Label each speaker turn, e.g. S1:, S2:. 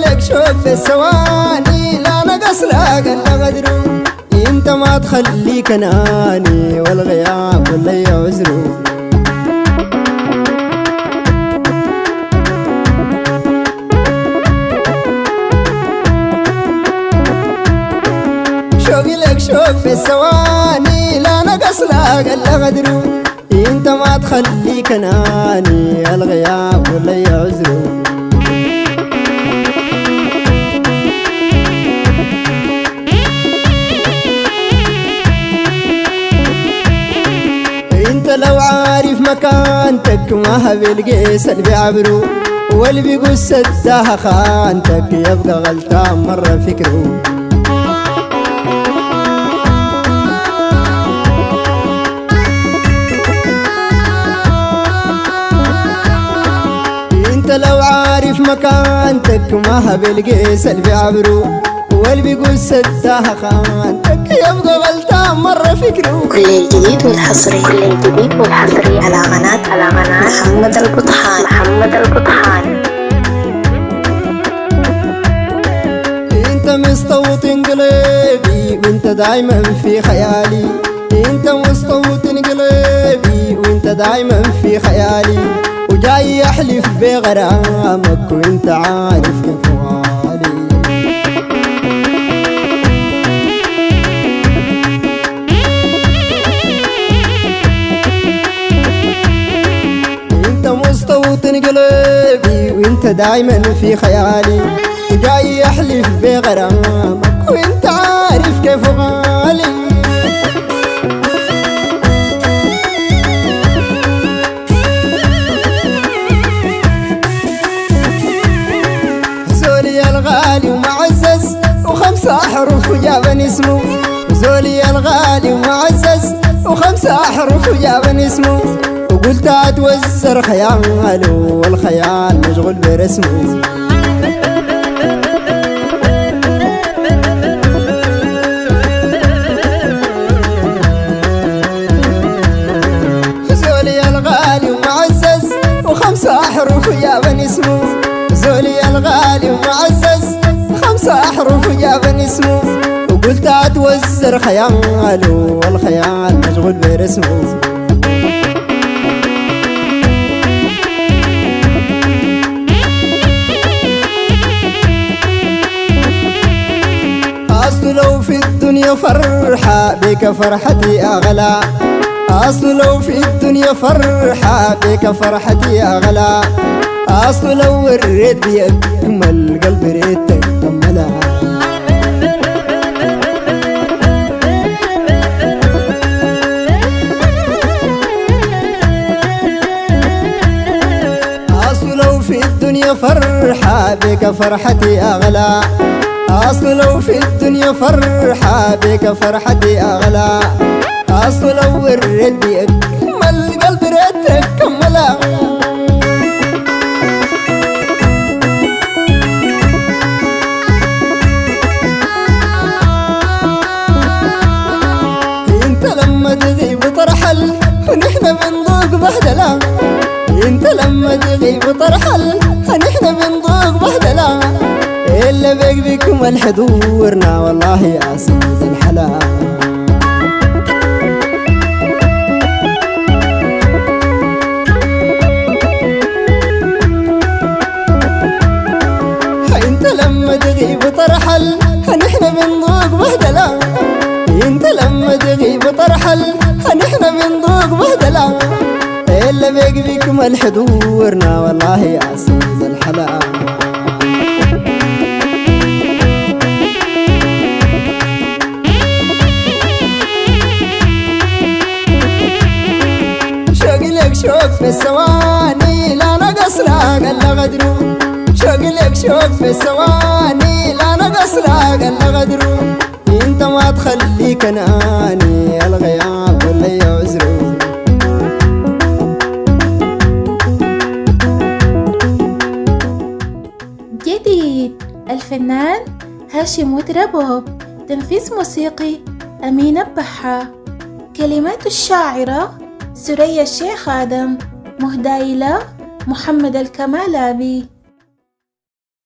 S1: لك شوق في الثواني لا نقص لا قل غدره انت ما تخليك اناني والغياب ولا يعذره شوقي لك شوق في الثواني لا نقص لا قل غدره انت ما تخليك اناني الغياب ولا يعذره انت لو عارف مكانتك ما هبلقيس اللي بيعبره واللي بيقول سداها خانتك يبقى غلطان مرة فكره انت لو عارف مكانتك ما هبلقيس اللي بيعبره واللي بيقول سداها خانتك يبقى غلطان مرة فكره.
S2: كل الجديد والحصري على قناة محمد البطحان.
S1: انت مستوطن قلبي وانت دايما في خيالي انت مستوطن قلبي وانت دايما في خيالي وجاي احلف بغرامك وانت عارف كيف غالي. انت مستوطن قلبي وانت دايما في خيالي وجاي احلف بغرامك وانت عارف كيف غالي. زولي الغالي ومعزز وخمسة أحرف وجابني اسمه زولي الغالي ومعزز وخمسة أحرف وجابني اسمه وقلت أتوزر خياله والخيال مشغول برسمه. زولي الغالي ومعزز وخمسة أحرف وجابني اسمه زولي الغالي ومعزز خمسة أحرف وجابني اسمه وقلت أتوزر خياله والخيال مشغول برسمه. أصل لو في الدنيا فرحة بك فرحتي أغلى أصل لو في الدنيا فرحة بك فرحتي أغلى أصل لو وريت بأجمل قلبي ريتك كملها. أصل لو في الدنيا فرحة بك فرحتي أغلى أصل لو في الدنيا فرحة بك فرحتي أغلى أصل لو وريت بأجمل قلبي ريتك كملها. انت لما تغيب وترحل ونحن بنذوق بهدلة انت لما تغيب وترحل ونحن بنذوق بهدلة إلا بيك بكم حضورنا والله يا سيد الحلا. انت لما تغيب وترحل نحن بنذوق بهدلة انت لما تغيب وترحل نحن بنذوق بهدلة إلا بيك بكم حضورنا والله يا سيد الحلا. شوق في الثواني لا نقص لا قل غدره شوقي لك شوق في الثواني لا نقص لا قل غدره انت ما تخليك اناني الغياب ولا يعذره.
S3: جديد الفنان هاشم وتربوب، تنفيذ موسيقي أمين البحة، كلمات الشاعرة سرية الشيخ آدم، مهداة إلى محمد الكمالابي.